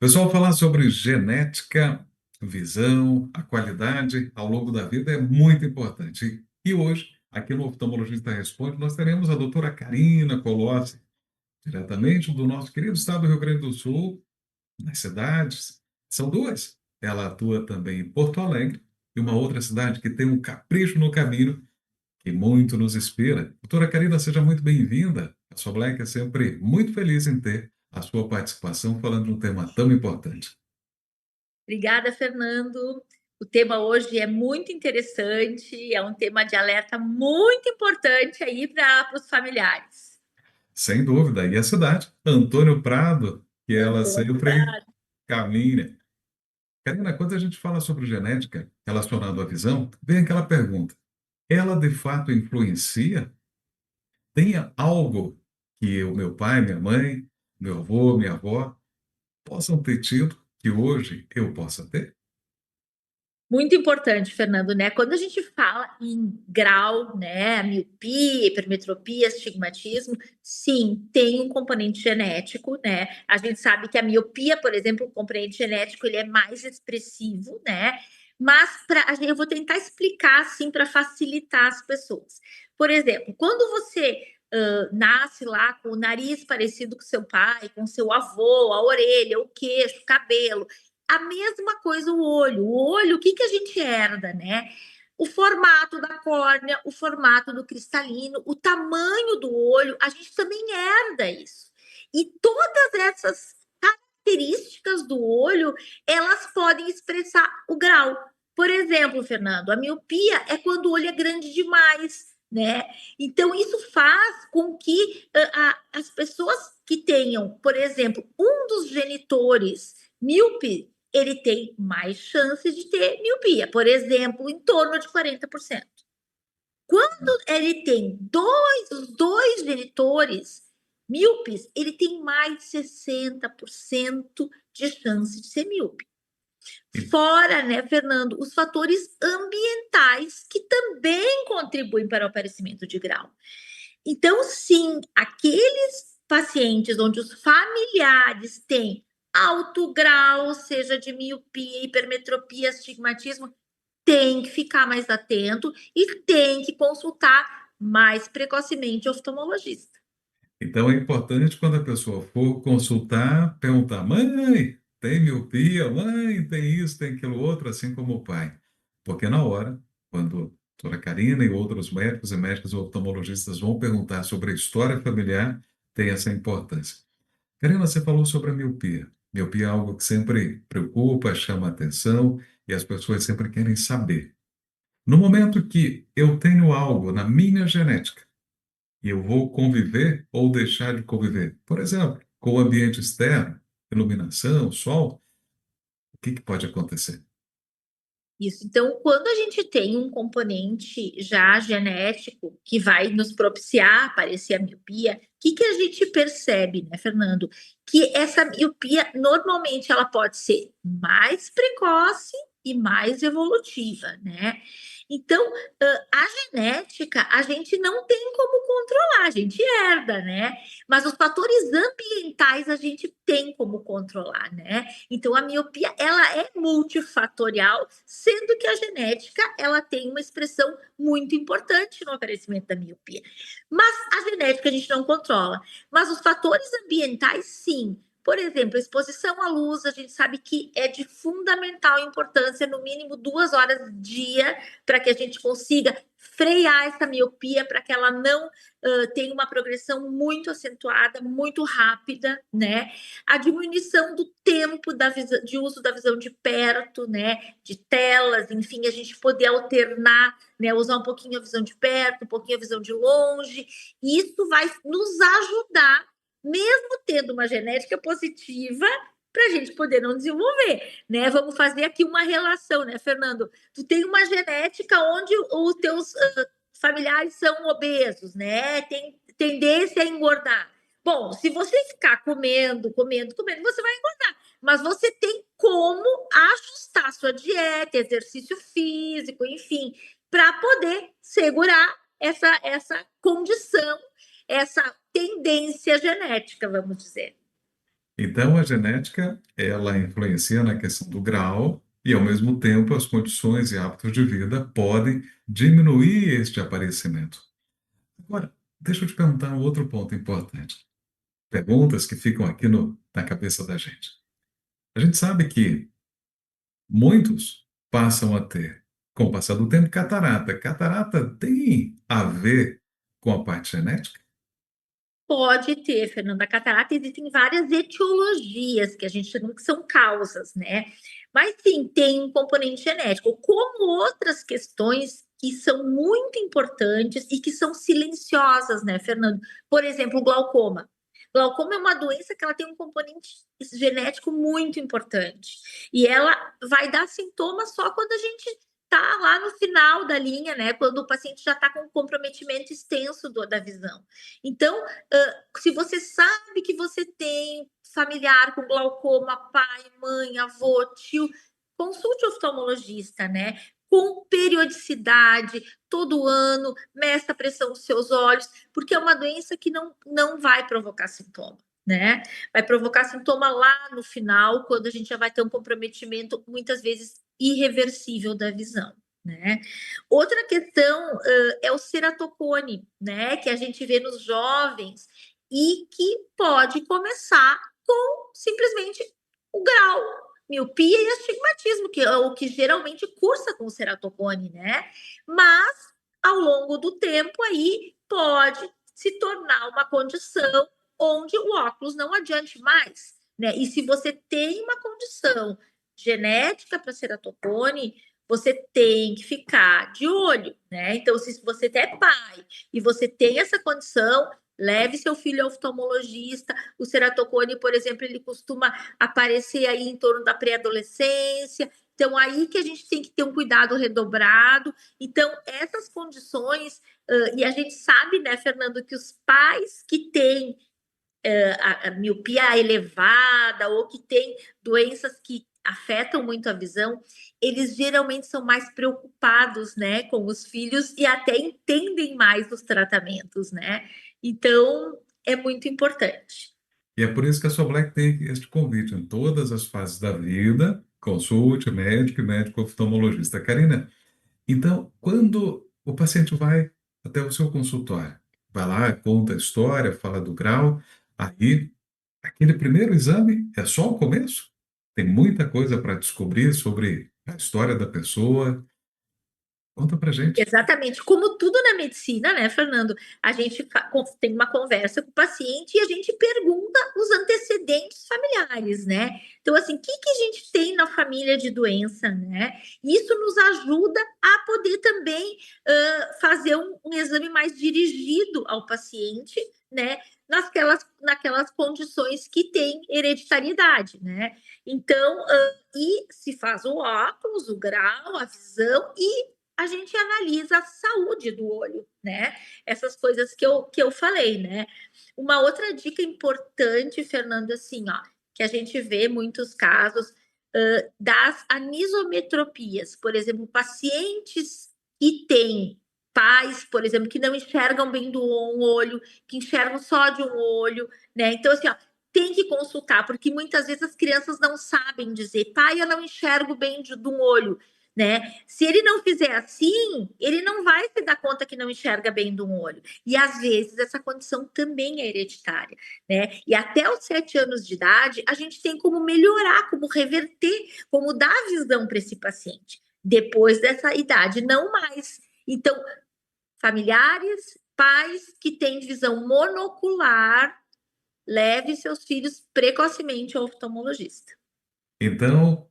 Pessoal, falar sobre genética, visão, a qualidade ao longo da vida é muito importante. E hoje, aqui no Oftalmologista Responde, nós teremos a doutora Karina Colossi, diretamente do nosso querido estado do Rio Grande do Sul, nas cidades. São duas. Ela atua também em Porto Alegre e uma outra cidade que tem um capricho no caminho que muito nos inspira. Doutora Karina, seja muito bem-vinda. A sua Black é sempre muito feliz em ter a sua participação falando de um tema tão importante. Obrigada, Fernando. O tema hoje é muito interessante, é um tema de alerta muito importante aí para os familiares. Sem dúvida. E a cidade, Antônio Prado, que ela Antônio sempre Prado. caminha. Karina, quando a gente fala sobre genética relacionada à visão, vem aquela pergunta: ela de fato influencia? Tem algo que o meu pai, minha mãe, meu avô, minha avó possam ter tido que hoje eu possa ter? Muito importante, Fernando, né? Quando a gente fala em grau, né, miopia, hipermetropia, astigmatismo, sim, tem um componente genético, né? A gente sabe que a miopia, por exemplo, o componente genético, ele é mais expressivo, né? Mas eu vou tentar explicar assim para facilitar as pessoas. Por exemplo, quando você nasce lá com o nariz parecido com seu pai, com seu avô, a orelha, o queixo, o cabelo, a mesma coisa o olho. O olho, o que, que a gente herda, né? O formato da córnea, o formato do cristalino, o tamanho do olho, a gente também herda isso. E todas essas características do olho, elas podem expressar o grau. Por exemplo, Fernando, a miopia é quando o olho é grande demais, né? Então, isso faz com que as pessoas que tenham, por exemplo, um dos genitores míope, ele tem mais chances de ter miopia, por exemplo, em torno de 40%. Quando ele tem os dois genitores míopes, ele tem mais de 60% de chance de ser míope. Fora, né, Fernando, os fatores ambientais que também contribuem para o aparecimento de grau. Então, sim, aqueles pacientes onde os familiares têm alto grau, seja de miopia, hipermetropia, astigmatismo, tem que ficar mais atento e tem que consultar mais precocemente o oftalmologista. Então é importante quando a pessoa for consultar, perguntar: mãe, tem miopia? Mãe, tem isso, tem aquilo outro, assim como o pai. Porque na hora, quando a doutora Karina e outros médicos e médicas oftalmologistas vão perguntar sobre a história familiar, tem essa importância. Karina, você falou sobre a miopia. Miopia é algo que sempre preocupa, chama atenção e as pessoas sempre querem saber. No momento que eu tenho algo na minha genética, e eu vou conviver ou deixar de conviver. Por exemplo, com o ambiente externo, iluminação, sol, o que pode acontecer? Isso. Então, quando a gente tem um componente já genético que vai nos propiciar aparecer a miopia, o que, que a gente percebe, né, Fernando? Que essa miopia, normalmente, ela pode ser mais precoce e mais evolutiva, né? Então, a genética, a gente não tem como controlar, a gente herda, né? Mas os fatores ambientais a gente tem como controlar, né? Então, a miopia, ela é multifatorial, sendo que a genética, ela tem uma expressão muito importante no aparecimento da miopia. Mas a genética a gente não controla. Mas os fatores ambientais, sim. Por exemplo, a exposição à luz, a gente sabe que é de fundamental importância, no mínimo 2 horas dia, para que a gente consiga frear essa miopia, para que ela não tenha uma progressão muito acentuada, muito rápida, né? A diminuição do tempo de uso da visão de perto, né? De telas, enfim, a gente poder alternar, né? Usar um pouquinho a visão de perto, um pouquinho a visão de longe. E isso vai nos ajudar, mesmo tendo uma genética positiva, para a gente poder não desenvolver, né? Vamos fazer aqui uma relação, né, Fernando? Tu tem uma genética onde os teus familiares são obesos, né? Tem tendência a engordar. Bom, se você ficar comendo, comendo, comendo, você vai engordar. Mas você tem como ajustar sua dieta, exercício físico, enfim, para poder segurar essa condição, essa tendência genética, vamos dizer. Então, a genética, ela influencia na questão do grau e, ao mesmo tempo, as condições e hábitos de vida podem diminuir este aparecimento. Agora, deixa eu te perguntar um outro ponto importante. Perguntas que ficam aqui na cabeça da gente. A gente sabe que muitos passam a ter, com o passar do tempo, catarata. Catarata tem a ver com a parte genética? Pode ter, Fernanda. A catarata existem várias etiologias que a gente chama que são causas, né? Mas sim, tem um componente genético, como outras questões que são muito importantes e que são silenciosas, né, Fernando? Por exemplo, o glaucoma. Glaucoma é uma doença que ela tem um componente genético muito importante. E ela vai dar sintomas só quando a gente está lá no final da linha, né? Quando o paciente já está com um comprometimento extenso da visão. Então, se você sabe que você tem familiar com glaucoma, pai, mãe, avô, tio, consulte o oftalmologista, né? Com periodicidade, todo ano, meça a pressão dos seus olhos, porque é uma doença que não vai provocar sintoma, né? Vai provocar sintoma lá no final, quando a gente já vai ter um comprometimento, muitas vezes, irreversível da visão, né? Outra questão é o ceratocone, né? Que a gente vê nos jovens e que pode começar com simplesmente o grau, miopia e astigmatismo, que é o que geralmente cursa com ceratocone, né? Mas ao longo do tempo aí pode se tornar uma condição onde o óculos não adiante mais, né? E se você tem uma condição genética para ceratocone, você tem que ficar de olho, né? Então, se você é pai e você tem essa condição, leve seu filho ao oftalmologista. O ceratocone, por exemplo, ele costuma aparecer aí em torno da pré-adolescência. Então, aí que a gente tem que ter um cuidado redobrado. Então, essas condições, e a gente sabe, né, Fernando, que os pais que têm a miopia elevada ou que têm doenças que afetam muito a visão, eles geralmente são mais preocupados, né, com os filhos e até entendem mais os tratamentos, né? Então, é muito importante. E é por isso que a sua Black tem este convite em todas as fases da vida, consulte médico e médico oftalmologista. Karina, então, quando o paciente vai até o seu consultório, vai lá, conta a história, fala do grau, aí, aquele primeiro exame é só o começo? Tem muita coisa para descobrir sobre a história da pessoa. Conta pra gente. Exatamente, como tudo na medicina, né, Fernando? A gente tem uma conversa com o paciente e a gente pergunta os antecedentes familiares, né? Então, assim, o que que a gente tem na família de doença, né? Isso nos ajuda a poder também fazer um exame mais dirigido ao paciente, né? Naquelas condições que tem hereditariedade, né? Então, e se faz o óculos, o grau, a visão e a gente analisa a saúde do olho, né? Essas coisas que eu falei, né? Uma outra dica importante, Fernando, assim, ó, que a gente vê muitos casos das anisometropias, por exemplo, pacientes que têm pais, por exemplo, que não enxergam bem do um olho, que enxergam só de um olho, né? Então, assim, ó, tem que consultar, porque muitas vezes as crianças não sabem dizer, pai, eu não enxergo bem de um olho, né? Se ele não fizer assim, ele não vai se dar conta que não enxerga bem de um olho. E às vezes essa condição também é hereditária, né? E até os 7 anos de idade, a gente tem como melhorar, como reverter, como dar visão para esse paciente. Depois dessa idade, não mais. Então, familiares, pais que têm visão monocular, leve seus filhos precocemente ao oftalmologista. Então,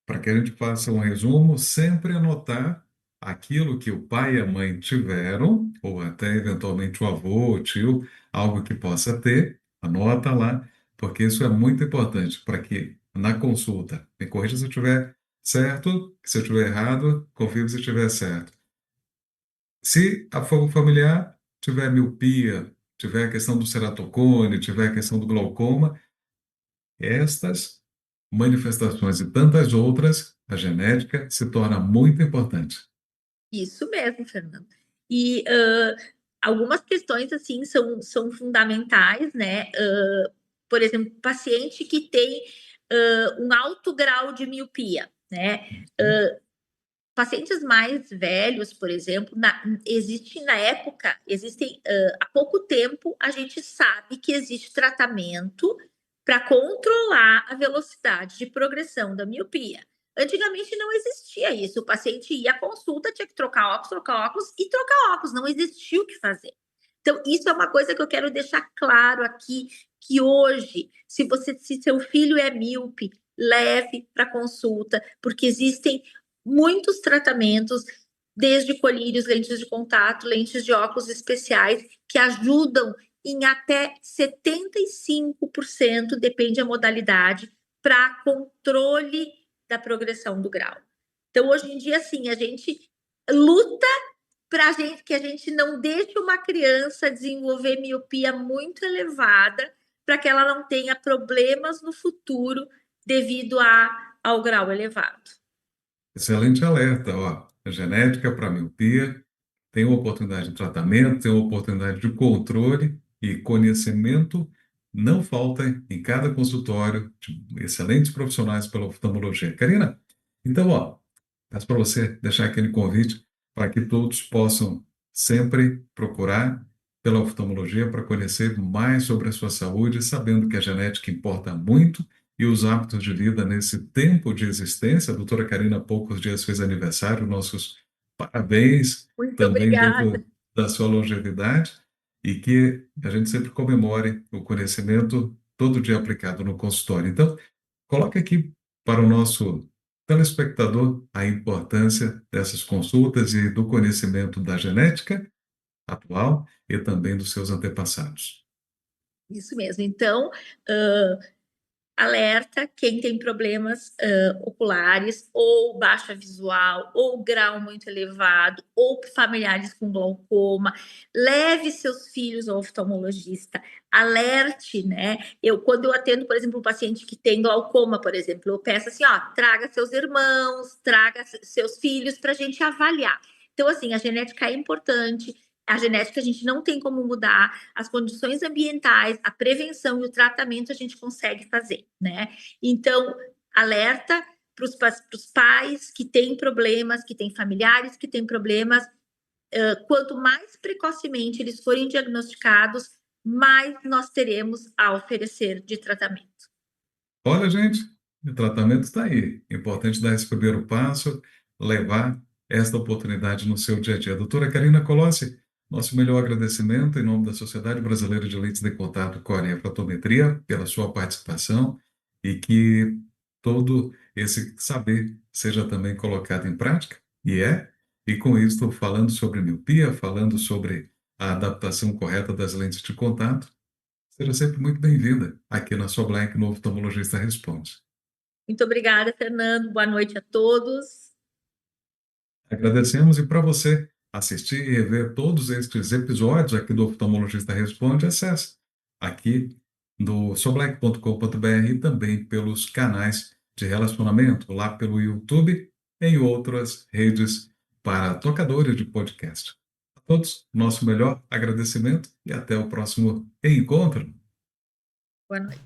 para que a gente faça um resumo, sempre anotar aquilo que o pai e a mãe tiveram, ou até eventualmente o avô, o tio, algo que possa ter, anota lá, porque isso é muito importante para que na consulta, me corrija se eu estiver certo, se eu estiver errado, confirme se estiver certo. Se a forma familiar tiver miopia, tiver a questão do ceratocone, tiver a questão do glaucoma, estas manifestações e tantas outras, a genética se torna muito importante. Isso mesmo, Fernando. E algumas questões assim são fundamentais, né? por exemplo, paciente que tem um alto grau de miopia, né? Pacientes mais velhos, por exemplo, existem há pouco tempo, a gente sabe que existe tratamento para controlar a velocidade de progressão da miopia. Antigamente não existia isso. O paciente ia à consulta, tinha que trocar óculos e trocar óculos, não existia o que fazer. Então, isso é uma coisa que eu quero deixar claro aqui, que hoje, se seu filho é míope, leve para consulta, porque existem muitos tratamentos, desde colírios, lentes de contato, lentes de óculos especiais, que ajudam em até 75%, depende da modalidade, para controle da progressão do grau. Então, hoje em dia, sim, a gente luta para que a gente não deixe uma criança desenvolver miopia muito elevada, para que ela não tenha problemas no futuro devido ao grau elevado. Excelente alerta, ó. A genética para miopia tem uma oportunidade de tratamento, tem uma oportunidade de controle e conhecimento não falta em cada consultório de excelentes profissionais pela oftalmologia. Karina, então, ó, peço para você deixar aquele convite para que todos possam sempre procurar pela oftalmologia para conhecer mais sobre a sua saúde, sabendo que a genética importa muito e os hábitos de vida nesse tempo de existência. A doutora Karina há poucos dias fez aniversário, nossos parabéns Muito também obrigada. dentro da sua longevidade e que a gente sempre comemore o conhecimento todo dia aplicado no consultório. Então, coloque aqui para o nosso telespectador a importância dessas consultas e do conhecimento da genética atual e também dos seus antepassados. Isso mesmo. Então, alerta quem tem problemas oculares, ou baixa visual, ou grau muito elevado, ou familiares com glaucoma, leve seus filhos ao oftalmologista, alerte, né? Quando eu atendo, por exemplo, um paciente que tem glaucoma, por exemplo, eu peço assim, ó, traga seus irmãos, traga seus filhos para a gente avaliar. Então, assim, a genética é importante. A genética a gente não tem como mudar, as condições ambientais, a prevenção e o tratamento a gente consegue fazer, né? Então, alerta para os pais que têm problemas, que têm familiares que têm problemas, quanto mais precocemente eles forem diagnosticados, mais nós teremos a oferecer de tratamento. Olha, gente, o tratamento está aí. Importante dar esse primeiro passo, levar esta oportunidade no seu dia a dia. Doutora Karina Colossi, nosso melhor agradecimento em nome da Sociedade Brasileira de Lentes de Contato Córnea-Refratometria pela sua participação e que todo esse saber seja também colocado em prática, e com isso, falando sobre miopia, falando sobre a adaptação correta das lentes de contato, seja sempre muito bem-vinda aqui na sua Black no Oftalmologista Responde. Muito obrigada, Fernando. Boa noite a todos. Agradecemos e para você assistir e rever todos estes episódios aqui do Oftalmologista Responde, acesse aqui no soblec.com.br e também pelos canais de relacionamento, lá pelo YouTube e em outras redes para tocadores de podcast. A todos, nosso melhor agradecimento e até o próximo encontro. Boa noite.